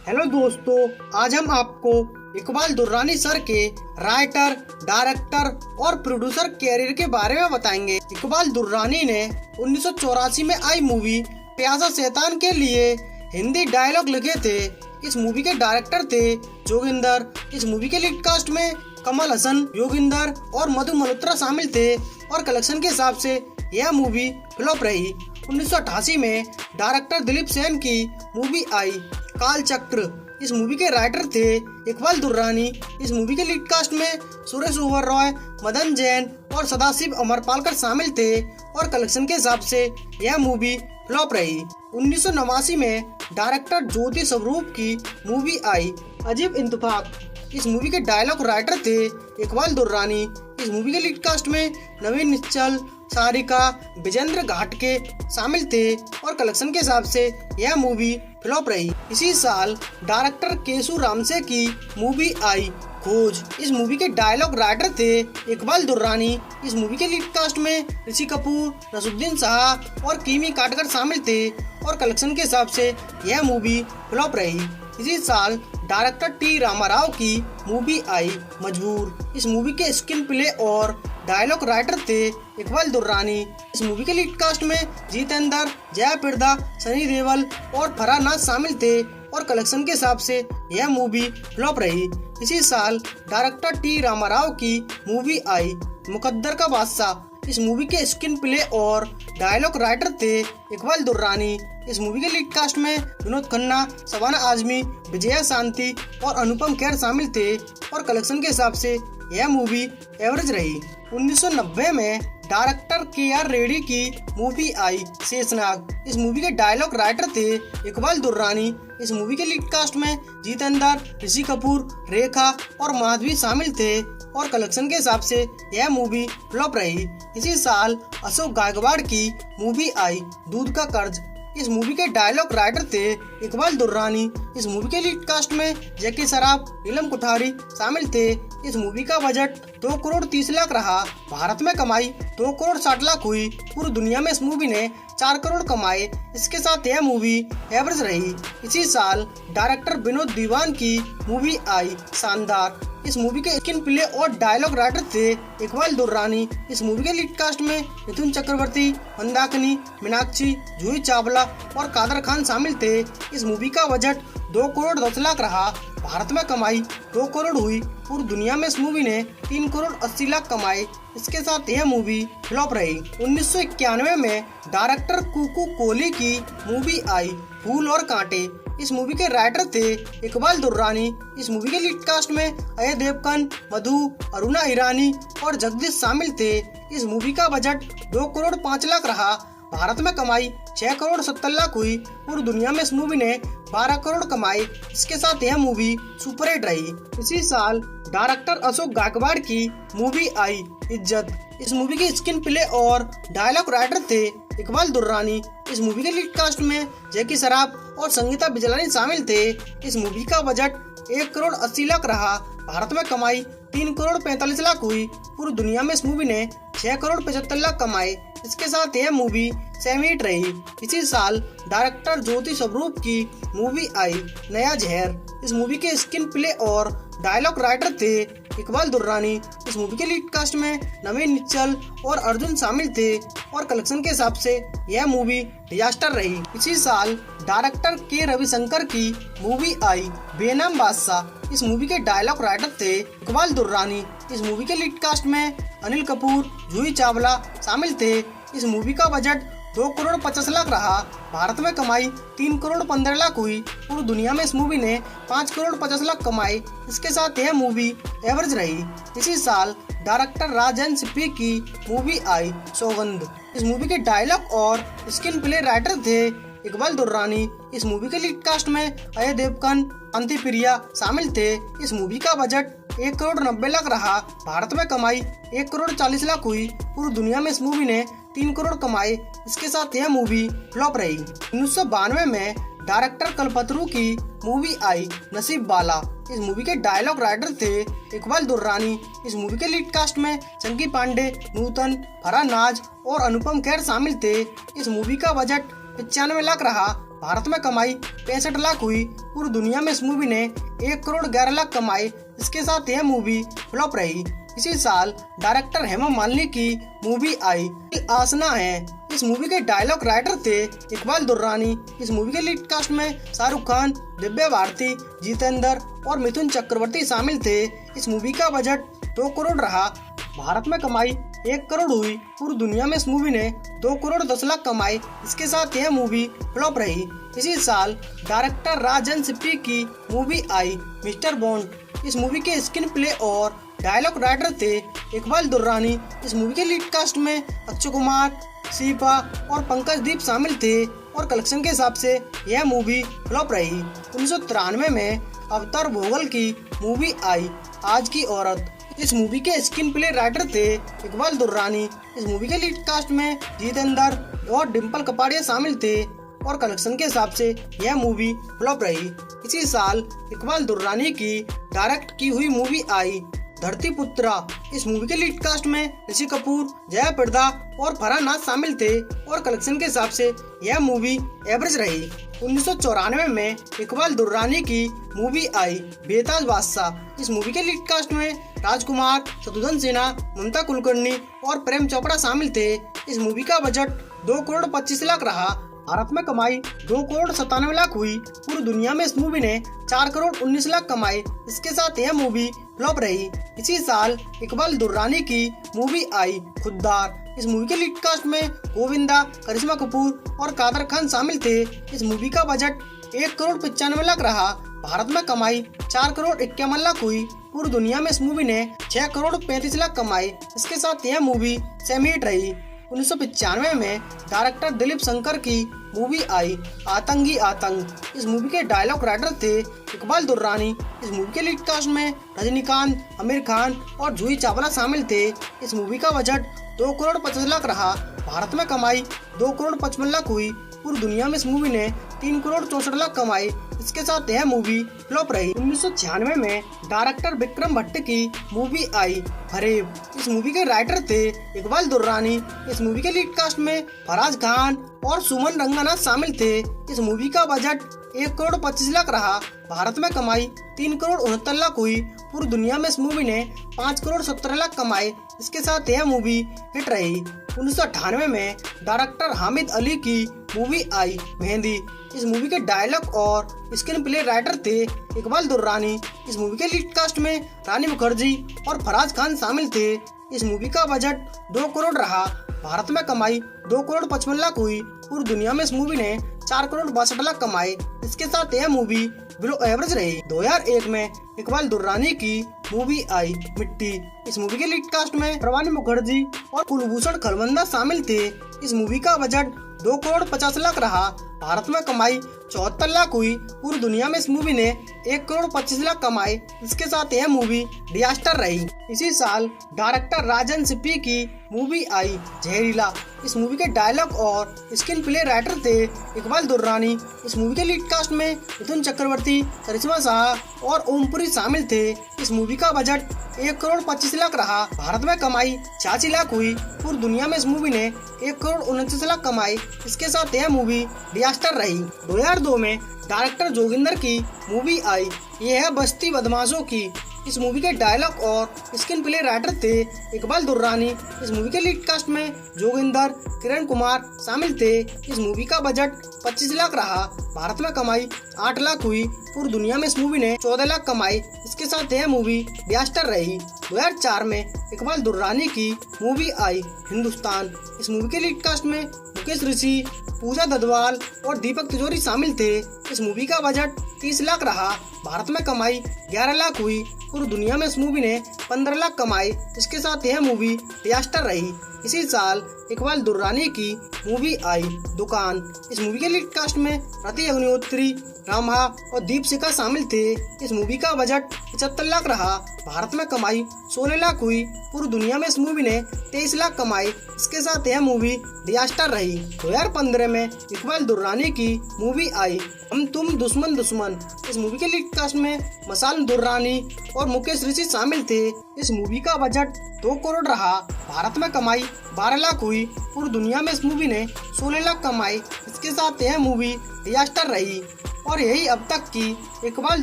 Hello दोस्तों, आज हम आपको इकबाल दुर्रानी सर के राइटर, डायरेक्टर और प्रोड्यूसर कैरियर के बारे में बताएंगे। इकबाल दुर्रानी ने 1984 में आई मूवी प्यासा शैतान के लिए हिंदी डायलॉग लिखे थे। इस मूवी के डायरेक्टर थे जोगिंदर। इस मूवी के लीड कास्ट में कमल हसन, योगिंदर और मधु मल्होत्रा शामिल थे और कलेक्शन के हिसाब से यह मूवी फ्लॉप रही। 1988 में डायरेक्टर दिलीप सेन की मूवी आई काल चक्र। इस मूवी के राइटर थे इकबाल दुर्रानी। इस मूवी के लीड कास्ट में सुरेश ओबेरॉय, मदन जैन और सदाशिव अमरपालकर शामिल थे और कलेक्शन के हिसाब से यह मूवी फ्लॉप रही। 1989 में डायरेक्टर ज्योति स्वरूप की मूवी आई अजीब इंतफाक। इस मूवी के डायलॉग राइटर थे इकबाल दुर्रानी। इस मूवी के लीड कास्ट में नवीन निश्चल, सारिका, विजेंद्र घाटके शामिल थे और कलेक्शन के हिसाब से यह मूवी फ्लॉप रही। इसी साल डायरेक्टर केशु रामसे की मूवी आई खोज। इस मूवी के डायलॉग राइटर थे इकबाल दुर्रानी। इस मूवी के लीड कास्ट में ऋषि कपूर, नसरुद्दीन शाह और कीमी काटकर शामिल थे और कलेक्शन के हिसाब से यह मूवी फ्लॉप रही। इसी साल डायरेक्टर टी रामाराव की मूवी आई मजबूर। इस मूवी के स्क्रीन प्ले और डायलॉग राइटर थे इकबाल दुर्रानी। इस मूवी के लीड कास्ट में जितेंद्र, जयाप्रदा, सनी देओल और फरहान नाज शामिल थे और कलेक्शन के हिसाब से यह मूवी फ्लॉप रही। इसी साल डायरेक्टर टी रामाराव की मूवी आई मुकद्दर का बादशाह। इस मूवी के स्क्रीन प्ले और डायलॉग राइटर थे इकबाल दुर्रानी। इस मूवी के लीड कास्ट में विनोद खन्ना, शबाना आजमी, विजया शांति और अनुपम खेर शामिल थे और कलेक्शन के हिसाब से यह मूवी एवरेज रही। 1990 में डायरेक्टर के.आर. रेड्डी की मूवी आई शेषनाग। इस मूवी के डायलॉग राइटर थे इकबाल दुर्रानी। इस मूवी के लीड कास्ट में जितेंद्र, ऋषि कपूर, रेखा और माधवी शामिल थे और कलेक्शन के हिसाब से यह मूवी फ्लॉप रही। इसी साल अशोक गायकवाड़ की मूवी आई दूध का कर्ज। इस मूवी के डायलॉग राइटर थे इकबाल दुर्रानी। इस मूवी के लीड कास्ट में जैकी श्रॉफ, नीलम कोठारी शामिल थे। इस मूवी का बजट 2 करोड़ 30 लाख रहा। भारत में कमाई 2 करोड़ 60 लाख हुई। पूरी दुनिया में इस मूवी ने 4 करोड़ कमाए। इसके साथ यह मूवी एवरेज रही। इसी साल डायरेक्टर विनोद दीवान की मूवी आई शानदार। इस मूवी के स्क्रीन प्ले और डायलॉग राइटर थे इकबाल दुर्रानी। इस मूवी के लीड कास्ट में मिथुन चक्रवर्ती, मंदाकिनी, मीनाक्षी, जूही चावला और कादर खान शामिल थे। इस मूवी का बजट 2 करोड़ 10 लाख रहा। भारत में कमाई 2 करोड़ हुई। पूरी दुनिया में इस मूवी ने 3 करोड़ 80 लाख कमाए। इसके साथ यह मूवी फ्लॉप रही। 1991 में डायरेक्टर कुकू कोहली की मूवी आई फूल और कांटे। इस मूवी के राइटर थे इकबाल दुर्रानी। इस मूवी के लीड कास्ट में अजय देवगन, मधु, अरुणा ईरानी और जगदीश शामिल थे। इस मूवी का बजट 2 करोड़ 5 लाख रहा। भारत में कमाई 6 करोड़ 70 लाख हुई। पूरी दुनिया में इस मूवी ने 12 करोड़ कमाए। इसके साथ यह मूवी सुपरहिट रही। इसी साल डायरेक्टर अशोक गायकवाड़ की मूवी आई इज्जत। इस मूवी के स्क्रीन प्ले और डायलॉग राइटर थे इकबाल दुर्रानी। इस मूवी के लीड कास्ट में जैकी श्रॉफ और संगीता बिजलानी शामिल थे। इस मूवी का बजट 1 करोड़ 80 लाख रहा। भारत में कमाई 3 करोड़ 45 लाख हुई। पूरी दुनिया में इस मूवी ने 6 करोड़ 75 लाख कमाए। इसके साथ यह मूवी सेमी हिट रही। इसी साल डायरेक्टर ज्योति स्वरूप की मूवी आई नया जहर। इस मूवी के स्क्रीन प्ले और डायलॉग राइटर थे इकबाल दुर्रानी। इस मूवी के लीड कास्ट में नवीन निश्चल और अर्जुन शामिल थे और कलेक्शन के हिसाब से यह मूवी डिजास्टर रही। इसी साल डायरेक्टर के रविशंकर की मूवी आई बेनाम बादशाह। इस मूवी के डायलॉग राइटर थे इकबाल दुर्रानी। इस मूवी के लीड कास्ट में अनिल कपूर, जूही चावला शामिल थे। इस मूवी का बजट 2 करोड़ 50 लाख रहा। भारत में कमाई 3 करोड़ 15 लाख हुई। पूरी दुनिया में इस मूवी ने 5 करोड़ 50 लाख कमाए। इसके साथ यह मूवी एवरेज रही। इसी साल डायरेक्टर राजन सिप्पी की मूवी आई सौगंध। इस मूवी के डायलॉग और स्क्रीन प्ले राइटर थे इकबाल दुर्रानी। इस मूवी के लीड कास्ट में अजय देवगन, अंति प्रिया शामिल थे। इस मूवी का बजट 1 करोड़ 90 लाख रहा। भारत में कमाई 1 करोड़ 40 लाख हुई। पूरी दुनिया में इस मूवी ने 3 करोड़ कमाए। इसके साथ यह मूवी फ्लॉप रही। 1992 में डायरेक्टर कल्पतरू की मूवी आई नसीब वाला। इस मूवी के डायलॉग राइटर थे इकबाल दुर्रानी। इस मूवी के लीड कास्ट में चंकी पांडे, नूतन, फरहान नाज और अनुपम खेर शामिल थे। इस मूवी का बजट 95 लाख रहा। भारत में कमाई 65 लाख हुई। पूरी दुनिया में इस मूवी ने 1 करोड़ 11 लाख कमाई। इसके साथ यह मूवी फ्लॉप रही। इसी साल डायरेक्टर हेमा मालिनी की मूवी आई आसना है। इस मूवी के डायलॉग राइटर थे इकबाल दुर्रानी। इस मूवी के लीड कास्ट में शाहरुख खान, दिव्या भारती, जितेंद्र और मिथुन चक्रवर्ती शामिल थे। इस मूवी का बजट 2 करोड़ रहा। भारत में कमाई 1 करोड़ हुई। पूरी दुनिया में इस मूवी ने 2 करोड़ 10 लाख कमाई। इसके साथ यह मूवी फ्लॉप रही। इसी साल डायरेक्टर राजन सिप्पी की मूवी आई मिस्टर बॉन्ड। इस मूवी के स्क्रीन प्ले और डायलॉग राइटर थे इकबाल दुर्रानी। इस मूवी के लीड कास्ट में अक्षय कुमार, शिफा और पंकज दीप शामिल थे और कलेक्शन के हिसाब से यह मूवी फ्लॉप रही। 1993 में अवतार भोगल की मूवी आई आज की औरत। इस मूवी के स्क्रीन प्ले राइटर थे इकबाल दुर्रानी। इस मूवी के लीड कास्ट में जितेंद्र और डिम्पल कपाड़िया शामिल थे और कलेक्शन के हिसाब से यह मूवी फ्लॉप रही। इसी साल इकबाल दुर्रानी की डायरेक्ट की हुई मूवी आई धरती पुत्रा। इस मूवी के लीड कास्ट में ऋषि कपूर, जया प्रदा और फरहान नाज शामिल थे और कलेक्शन के हिसाब से यह मूवी एवरेज रही। 1994 में इकबाल दुर्रानी की मूवी आई बेताज बादशाह। इस मूवी के लीड कास्ट में राजकुमार, शत्रुघ्न सिन्हा, ममता कुलकर्णी और प्रेम चोपड़ा शामिल थे। इस मूवी का बजट 2 करोड़ 25 लाख रहा। भारत में कमाई 2 करोड़ 97 लाख हुई। पूरी दुनिया में इस मूवी ने 4 करोड़ 19 लाख कमाए। इसके साथ यह मूवी फ्लॉप रही। इसी साल इकबाल दुर्रानी की मूवी आई खुद्दार। इस मूवी के लीड कास्ट में गोविंदा, करिश्मा कपूर और कादर खान शामिल थे। इस मूवी का बजट 1 करोड़ 95 लाख रहा। भारत में कमाई 4 करोड़ 51 लाख हुई। पूरी दुनिया में इस मूवी ने 6 करोड़ 35 लाख कमाए। इसके साथ यह मूवी सेमी हिट रही। 1995 में डायरेक्टर दिलीप शंकर की मूवी आई आतंकी आतंक। इस मूवी के डायलॉग राइटर थे इकबाल दुर्रानी। इस मूवी के लीड कास्ट में रजनीकांत, आमिर खान और जूही चावला शामिल थे। इस मूवी का बजट 2 करोड़ 50 लाख रहा। भारत में कमाई 2 करोड़ 55 लाख हुई। पूरी दुनिया में इस मूवी ने 3 करोड़ 64 लाख कमाए। इसके साथ यह मूवी फ्लॉप रही। 1996 में डायरेक्टर विक्रम भट्ट की मूवी आई फरेब। इस मूवी के राइटर थे इकबाल दुर्रानी। इस मूवी के लीड कास्ट में फराज खान और सुमन रंगनाथ शामिल थे। इस मूवी का बजट 1 करोड़ 25 लाख रहा। भारत में कमाई 3 करोड़ 69 लाख हुई। पूरी दुनिया में इस मूवी ने 5 करोड़ 17 लाख कमाए। इसके साथ यह मूवी हिट रही। 1998 में डायरेक्टर हामिद अली की मूवी आई मेहंदी। इस मूवी के डायलॉग और स्क्रीन प्ले राइटर थे इकबाल दुर्रानी। इस मूवी के लीड कास्ट में रानी मुखर्जी और फराज खान शामिल थे। इस मूवी का बजट 2 करोड़ रहा। भारत में कमाई 2 करोड़ 55 लाख हुई। पूरी दुनिया में इस मूवी ने 4 करोड़ 62 लाख कमाए। इसके साथ यह मूवी बिलो एवरेज रही। 2001 में इकबाल दुर्रानी की मूवी आई मिट्टी। इस मूवी के लीड कास्ट में प्रवानी मुखर्जी और कुलभूषण खलवंदा शामिल थे। इस मूवी का बजट 2 करोड़ 50 लाख रहा। भारत में कमाई 74 लाख हुई। पूरी दुनिया में इस मूवी ने 1 करोड़ 25 लाख कमाए। इसके साथ यह मूवी डिजास्टर रही। इसी साल डायरेक्टर राजन सिप्पी की मूवी आई जहरीला। इस मूवी के डायलॉग और स्क्रीन प्ले राइटर थे इकबाल दुर्रानी। इस मूवी के लीड कास्ट में मिथुन चक्रवर्ती, करिश्मा शाह और ओमपुरी शामिल थे। इस मूवी का बजट 1 करोड़ 25 लाख रहा। भारत में कमाई 86 लाख हुई। पूरी दुनिया में इस मूवी ने 1 करोड़ 29 लाख कमाए। इसके साथ यह मूवी डिजास्टर रही। 2002 में डायरेक्टर जोगिंदर की मूवी आई ये है बस्ती बदमाशों की। इस मूवी के डायलॉग और स्क्रीन प्ले राइटर थे इकबाल दुर्रानी। इस मूवी के लीड कास्ट में जोगिंदर, किरण कुमार शामिल थे। इस मूवी का बजट 25 लाख रहा। भारत में कमाई 8 लाख हुई। पूरी दुनिया में इस मूवी ने 14 लाख कमाए। इसके साथ यह मूवी डिजास्टर रही। 2004 में इकबाल दुर्रानी की मूवी आई हिंदुस्तान। इस मूवी के लीड कास्ट में मुकेश ऋषि, पूजा ददवाल और दीपक तिजोरी शामिल थे। इस मूवी का बजट 30 लाख रहा। भारत में कमाई 11 लाख हुई। पूरी दुनिया में इस मूवी ने 15 लाख कमाए। इसके साथ यह मूवी डिजास्टर रही। इसी साल इकबाल दुर्रानी की मूवी आई दुकान। इस मूवी के लीड कास्ट में रति अग्निहोत्री, रामा और दीपशिखा शामिल थे। इस मूवी का बजट 75 लाख रहा। भारत में कमाई 16 लाख हुई। पूरी दुनिया में इस मूवी ने 23 लाख कमाए। इसके साथ यह मूवी डिजास्टर रही। 2015 में इकबाल दुर्रानी की मूवी आई हम तुम दुश्मन दुश्मन। इस मूवी के लीड कास्ट में मसान दुर्रानी और मुकेश ऋषि शामिल थे। इस मूवी का बजट 2 करोड़ रहा। भारत में कमाई 12 लाख हुई। पूरी दुनिया में इस मूवी ने 16 लाख कमाए। इसके साथ यह मूवी डिजास्टर रही और यही अब तक की इकबाल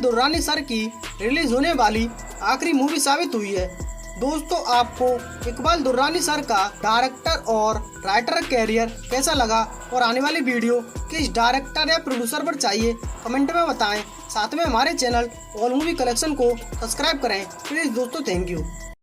दुर्रानी सर की रिलीज होने वाली आखिरी मूवी साबित हुई है। दोस्तों, आपको इकबाल दुर्रानी सर का डायरेक्टर और राइटर कैरियर कैसा लगा और आने वाली वीडियो किस डायरेक्टर या प्रोड्यूसर पर चाहिए, कमेंट में बताएं। साथ में हमारे चैनल ऑल मूवी कलेक्शन को सब्सक्राइब करें प्लीज दोस्तों। Thank you.